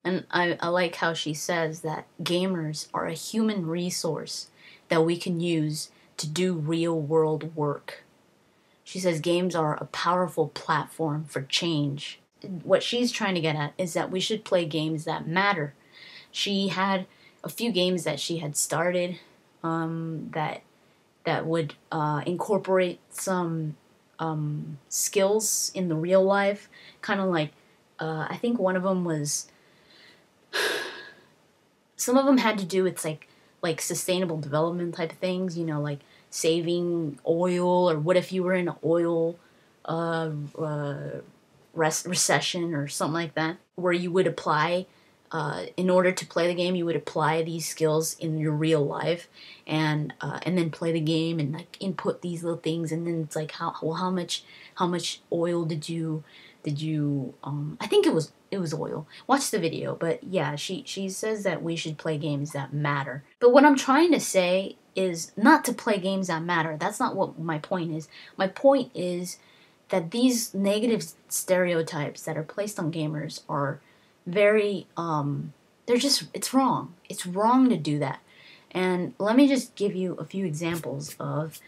And I like how she says that gamers are a human resource that we can use to do real world work. She says games are a powerful platform for change. What she's trying to get at is that we should play games that matter. She had a few games that she had started that would incorporate some skills in the real life, kind of like I think one of them was. Some of them had to do with like sustainable development type of things, like saving oil, or what if you were in an oil uh, uh, recession or something like that, where you would apply, in order to play the game, you would apply these skills in your real life, and then play the game and like input these little things, and then it's like how much oil did you I think it was oil. Watch the video, but yeah, she says that we should play games that matter. But what I'm trying to say is not to play games that matter. That's not what my point is. My point is that these negative stereotypes that are placed on gamers are very it's wrong. It's wrong to do that. And let me just give you a few examples of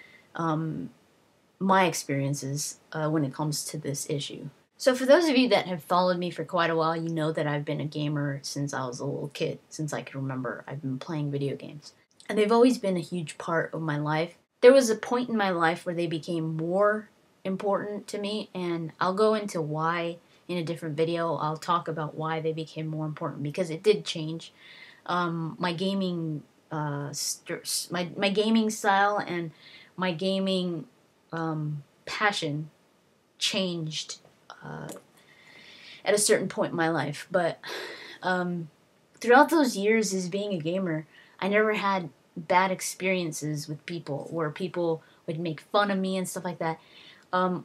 my experiences when it comes to this issue. So for those of you that have followed me for quite a while, you know that I've been a gamer since I was a little kid. Since I can remember, I've been playing video games. And they've always been a huge part of my life. There was a point in my life where they became more important to me, and I'll go into why in a different video. I'll talk about why they became more important, because it did change my gaming my gaming style, and my gaming passion changed at a certain point in my life. But throughout those years as being a gamer, I never had bad experiences with people where people would make fun of me and stuff like that.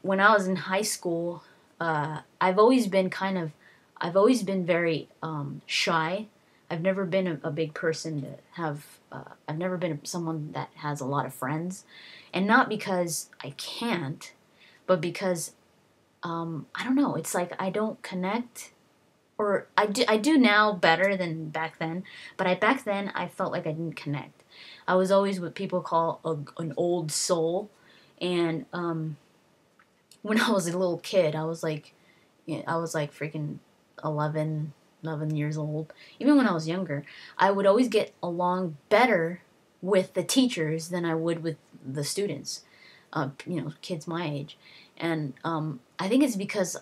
When I was in high school, I've always been very shy. I've never been a big person to have. I've never been someone that has a lot of friends, and not because I can't, but because I don't know. It's like I don't connect, or I do now better than back then. But back then I felt like I didn't connect. I was always what people call an old soul, and when I was a little kid, I was like freaking 11 years old. Even when I was younger, I would always get along better with the teachers than I would with the students. Kids my age, and I think it's because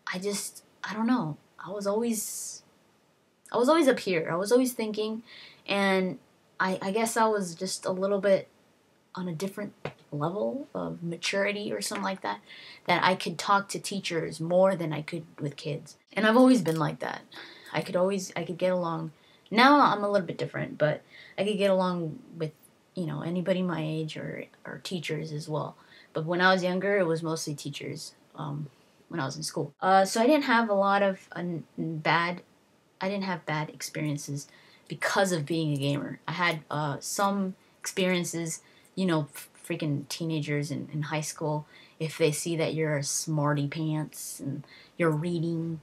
I don't know. I was always up here. I was always thinking, and I guess I was just a little bit on a different level of maturity or something like that, that I could talk to teachers more than I could with kids. And I've always been like that. I could get along. Now I'm a little bit different, but I could get along with, anybody my age, or teachers as well. But when I was younger, it was mostly teachers, when I was in school. So I didn't have a lot of I didn't have bad experiences because of being a gamer. I had some experiences, freaking teenagers in high school, if they see that you're a smarty pants and you're reading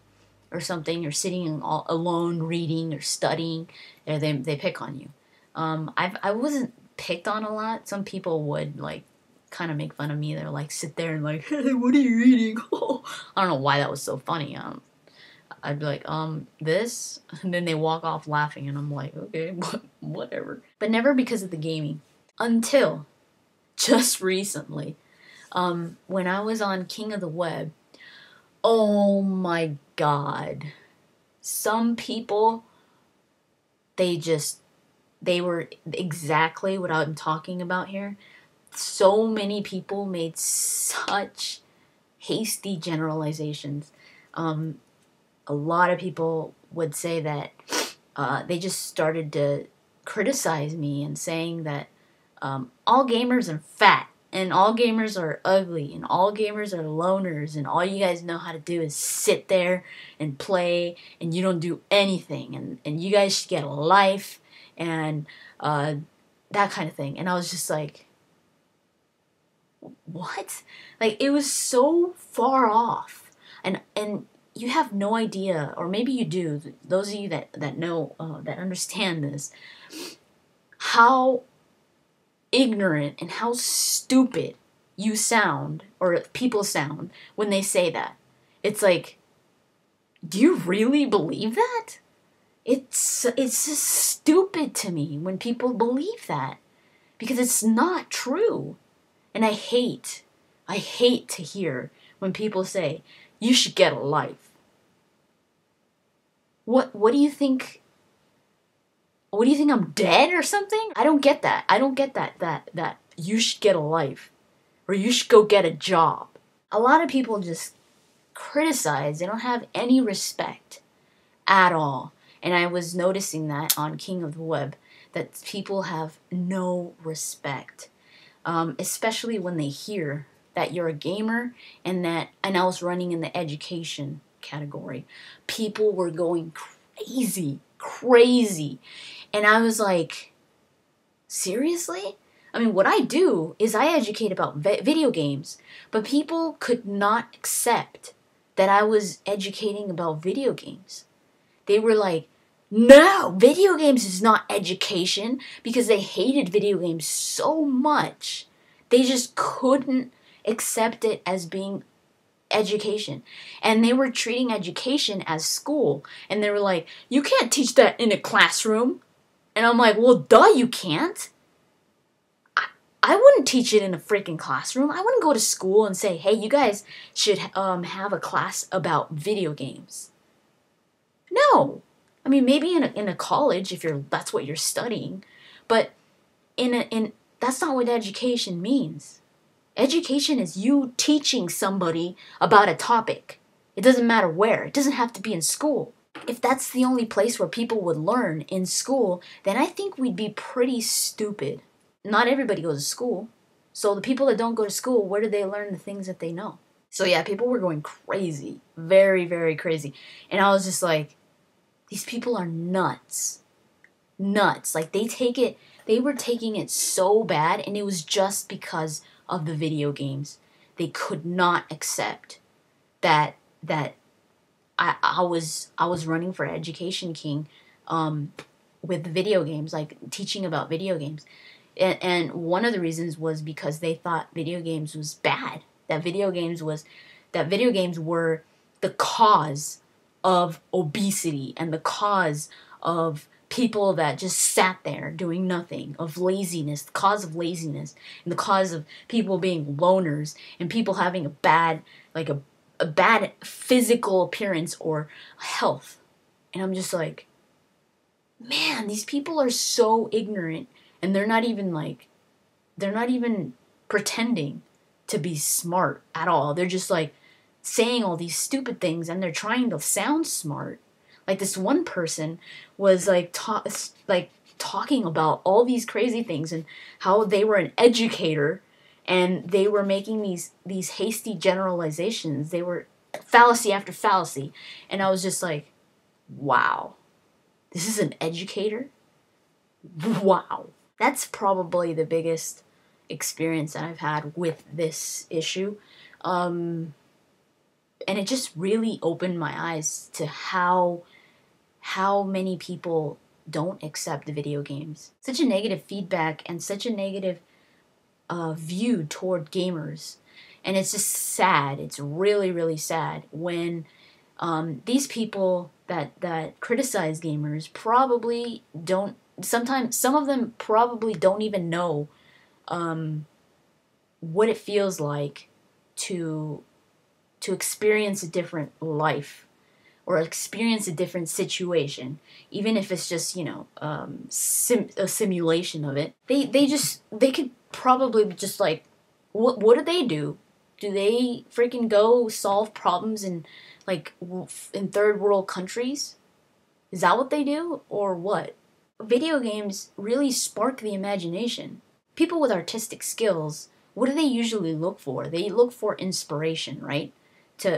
or something, you're sitting all alone reading or studying, they pick on you. I wasn't picked on a lot. Some people would like kind of make fun of me. They're like sit there and like, hey, what are you reading? I don't know why that was so funny. I'd be like, this, and then they walk off laughing, and I'm like, okay, whatever. But never because of the gaming. Until just recently, when I was on King of the Web, oh my god. Some people, they were exactly what I'm talking about here. So many people made such hasty generalizations. A lot of people would say that they just started to criticize me and saying that all gamers are fat, and all gamers are ugly, and all gamers are loners, and all you guys know how to do is sit there and play, and you don't do anything, and you guys should get a life, and that kind of thing. And I was just like, what? Like, it was so far off. And you have no idea, or maybe you do, those of you that know, that understand this, how ignorant and how stupid you sound, or people sound, when they say that. It's like, do you really believe that? It's just stupid to me when people believe that, because it's not true. And I hate to hear when people say, you should get a life. What do you think? What do you think, I'm dead or something? I don't get that. I don't get that you should get a life, or you should go get a job. A lot of people just criticize. They don't have any respect at all. And I was noticing that on King of the Web, that people have no respect, especially when they hear that you're a gamer, and I was running in the education category. People were going crazy. And I was like, seriously? I mean, what I do is I educate about video games, but people could not accept that I was educating about video games. They were like, no, video games is not education, because they hated video games so much. They just couldn't accept it as being education. And they were treating education as school. And they were like, you can't teach that in a classroom. And I'm like, well, duh, you can't. I wouldn't teach it in a freaking classroom. I wouldn't go to school and say, hey, you guys should have a class about video games. No. I mean, maybe in a college, if that's what you're studying, but that's not what education means. Education is you teaching somebody about a topic. It doesn't matter where. It doesn't have to be in school. If that's the only place where people would learn, in school, then I think we'd be pretty stupid. Not everybody goes to school. So the people that don't go to school, where do they learn the things that they know? So yeah, people were going crazy. Very, very crazy. And I was just like, these people are nuts. Nuts. Like, they were taking it so bad, and it was just because of the video games. They could not accept that I was running for Education King with video games, like teaching about video games. And one of the reasons was because they thought video games was bad. That video games were the cause of obesity, and the cause of people that just sat there doing nothing, of laziness, the cause of laziness, and the cause of people being loners, and people having a bad physical appearance or health. And I'm just like, man, these people are so ignorant, and they're not even pretending to be smart at all. They're just like saying all these stupid things, and they're trying to sound smart. Like, this one person was like talking about all these crazy things, and how they were an educator, and they were making these hasty generalizations. They were fallacy after fallacy. And I was just like, wow, this is an educator? Wow. That's probably the biggest experience that I've had with this issue. And it just really opened my eyes to how many people don't accept the video games. Such a negative feedback, and such a negative view toward gamers. And it's just sad. It's really, really sad when these people that criticize gamers probably don't, sometimes some of them probably don't even know what it feels like to experience a different life, or experience a different situation, even if it's just, a simulation of it. They could probably just like, what do they do? Do they freaking go solve problems in third world countries? Is that what they do, or what? Video games really spark the imagination. People with artistic skills, what do they usually look for? They look for inspiration, right?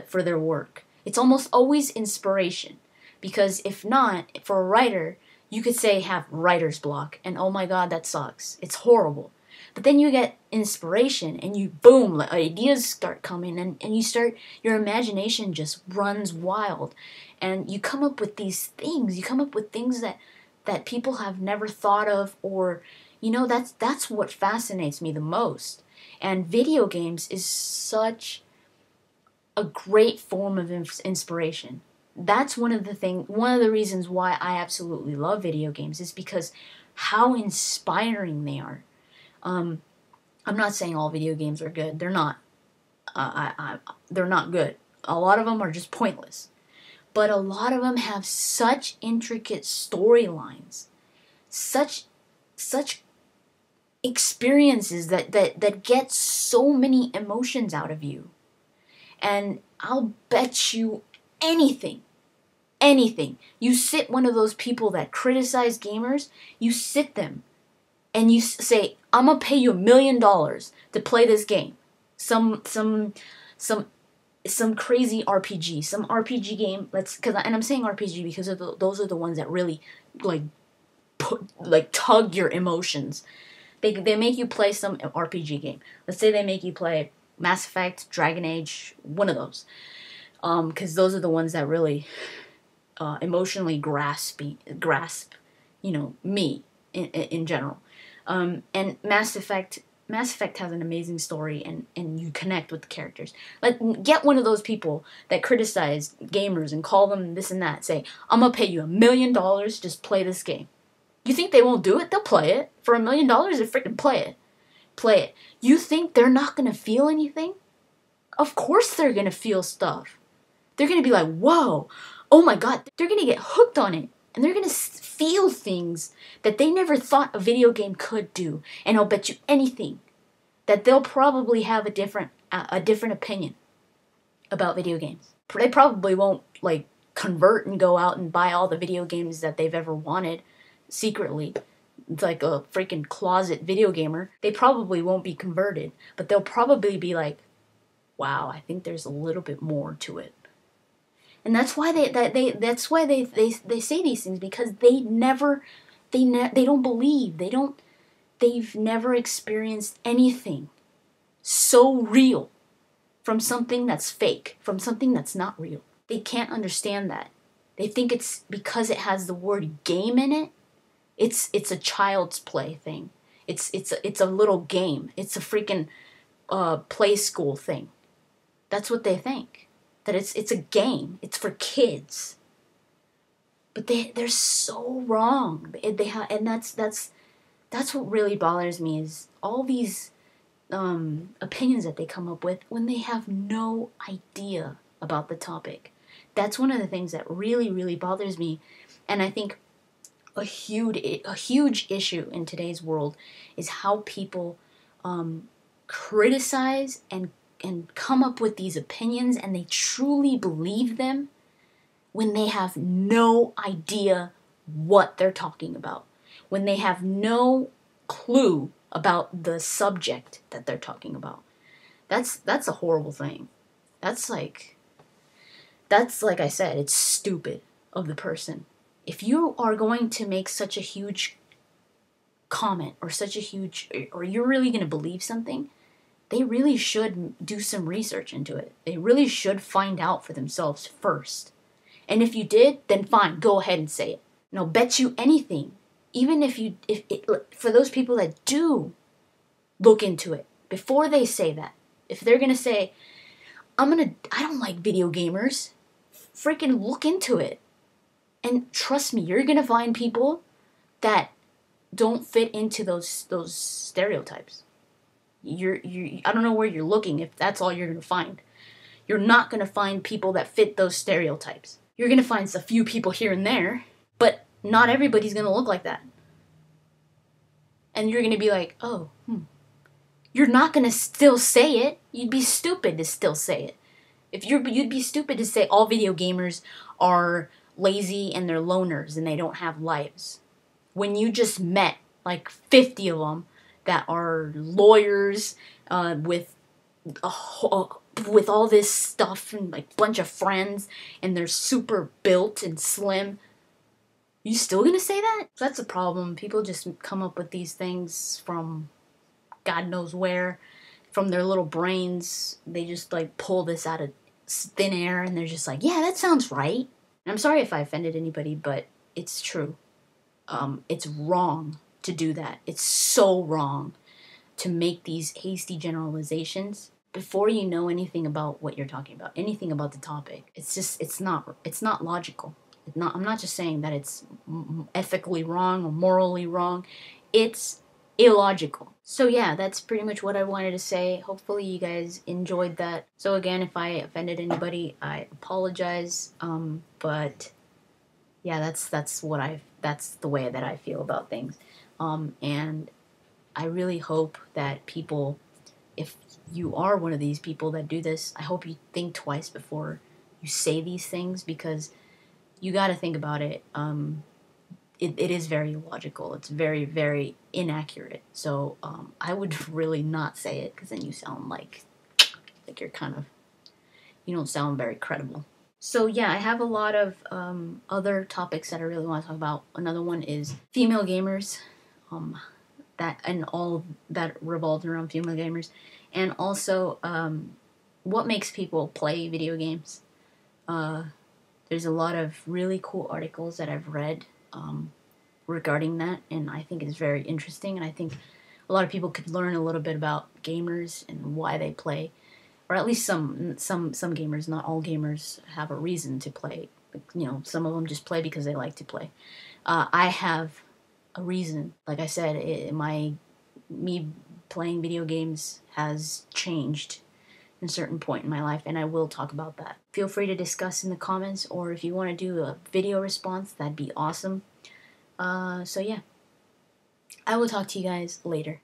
For their work. It's almost always inspiration. Because if not, for a writer, you could say have writer's block, and oh my god, that sucks. It's horrible. But then you get inspiration and you boom, like ideas start coming and you start, your imagination just runs wild. And you come up with these things. You come up with things that people have never thought of, or that's what fascinates me the most. And video games is such a great form of inspiration. That's one of the reasons why I absolutely love video games, is because how inspiring they are. I'm not saying all video games are good. They're not. They're not good. A lot of them are just pointless. But a lot of them have such intricate storylines, such experiences that get so many emotions out of you. And I'll bet you anything, you sit one of those people that criticize gamers, you sit them and you say, I'm gonna pay you $1 million to play this game. Some crazy RPG, some RPG game. And I'm saying RPG because those are the ones that really tug your emotions. They make you play some RPG game. Let's say they make you play Mass Effect, Dragon Age, one of those. Because those are the ones that really emotionally grasp me in general. And Mass Effect has an amazing story, and you connect with the characters. Get one of those people that criticize gamers and call them this and that. Say, I'm gonna pay you $1 million, just play this game. You think they won't do it? They'll play it. For $1 million, they freaking play it. Play it. You think they're not gonna feel anything? Of course they're gonna feel stuff. They're gonna be like, whoa, oh my god. They're gonna get hooked on it. And they're gonna feel things that they never thought a video game could do. And I'll bet you anything that they'll probably have a different opinion about video games. They probably won't convert and go out and buy all the video games that they've ever wanted secretly. It's like a freaking closet video gamer. They probably won't be converted, but they'll probably be like, wow, I think there's a little bit more to it. And that's why they say these things, because they don't believe. They've never experienced anything so real from something that's fake, from something that's not real. They can't understand that. They think it's because it has the word game in it. It's a child's play thing. It's a little game. It's a freaking play school thing. That's what they think. That it's a game. It's for kids. But they're so wrong. And that's what really bothers me, is all these opinions that they come up with when they have no idea about the topic. That's one of the things that really, really bothers me. And I think a huge issue in today's world is how people criticize and come up with these opinions, and they truly believe them when they have no idea what they're talking about, when they have no clue about the subject that they're talking about. That's a horrible thing. That's like I said, it's stupid of the person. If you are going to make such a huge comment or you're really going to believe something, they really should do some research into it. They really should find out for themselves first. And if you did, then fine, go ahead and say it. And I'll bet you anything, even for those people that do look into it, before they say that, if they're going to say, I don't like video gamers, freaking look into it. And trust me, you're going to find people that don't fit into those stereotypes. I don't know where you're looking if that's all you're going to find. You're not going to find people that fit those stereotypes. You're going to find a few people here and there, but not everybody's going to look like that. And you're going to be like, oh, You're not going to still say it. You'd be stupid to still say it. You'd be stupid to say all video gamers are lazy and they're loners and they don't have lives. When you just met like 50 of them that are lawyers with all this stuff and like bunch of friends, and they're super built and slim, you still gonna say that? That's a problem. People just come up with these things from God knows where, from their little brains. They just like pull this out of thin air, and they're just like, yeah, that sounds right. And I'm sorry if I offended anybody, but it's true. It's wrong to do that. It's so wrong to make these hasty generalizations before you know anything about what you're talking about, anything about the topic. It's not logical. I'm not just saying that it's ethically wrong or morally wrong. It's illogical. So yeah, that's pretty much what I wanted to say. Hopefully you guys enjoyed that. So again, if I offended anybody, I apologize. But yeah, that's the way that I feel about things. And I really hope that people, if you are one of these people that do this, I hope you think twice before you say these things, because you got to think about it. It is very illogical. It's very, very inaccurate. So I would really not say it, because then you sound like you're you don't sound very credible. So yeah, I have a lot of other topics that I really want to talk about. Another one is female gamers. That and all that revolves around female gamers, and also what makes people play video games. There's a lot of really cool articles that I've read regarding that, and I think it's very interesting, and I think a lot of people could learn a little bit about gamers and why they play, or at least some gamers. Not all gamers have a reason to play. Some of them just play because they like to play. I have a reason. Like I said, me playing video games has changed in a certain point in my life, and I will talk about that. Feel free to discuss in the comments, or if you want to do a video response, that'd be awesome. So yeah, I will talk to you guys later.